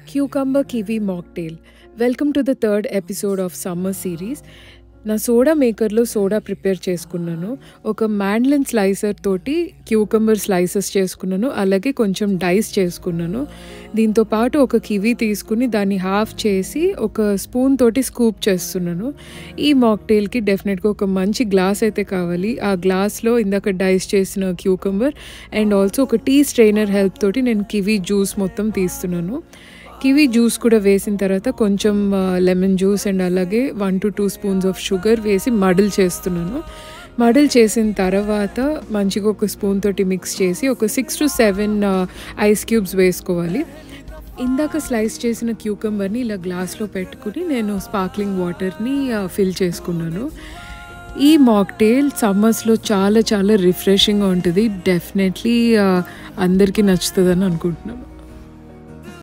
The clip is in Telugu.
Cucumber Kiwi Mocktail. Welcome to the third episode of Summer Series. నా సోడా మేకర్లో సోడా ప్రిపేర్ చేసుకున్నాను. ఒక మ్యాండ్లిన్ స్లైసర్ తోటి క్యూకంబర్ స్లైసెస్ చేసుకున్నాను, అలాగే కొంచెం డైస్ చేసుకున్నాను. దీంతో పాటు ఒక కివీ తీసుకుని దాన్ని హాఫ్ చేసి ఒక స్పూన్ తోటి స్కూప్ చేస్తున్నాను. ఈ మాక్టైల్కి డెఫినెట్గా ఒక మంచి గ్లాస్ అయితే కావాలి. ఆ గ్లాస్లో ఇందాక డైస్ చేసిన క్యూకంబర్ అండ్ ఆల్సో ఒక టీ స్ట్రెయినర్ హెల్ప్ తోటి నేను కివీ జ్యూస్ మొత్తం తీస్తున్నాను. కివీ జ్యూస్ కూడా వేసిన తర్వాత కొంచెం లెమన్ జ్యూస్ అండ్ అలాగే 1 to 2 స్పూన్స్ ఆఫ్ షుగర్ వేసి మడిల్ చేస్తున్నాను. మడిల్ చేసిన తర్వాత మంచిగా ఒక స్పూన్ తోటి మిక్స్ చేసి ఒక 6 to 7 ఐస్ క్యూబ్స్ వేసుకోవాలి. ఇందాక స్లైస్ చేసిన క్యూకంబర్ని ఇలా గ్లాస్లో పెట్టుకుని నేను స్పార్క్లింగ్ వాటర్ని ఫిల్ చేసుకున్నాను. ఈ మాక్టైల్ సమ్మర్స్లో చాలా చాలా రిఫ్రెషింగ్గా ఉంటుంది. డెఫినెట్లీ అందరికీ నచ్చుతుందని అనుకుంటున్నాను.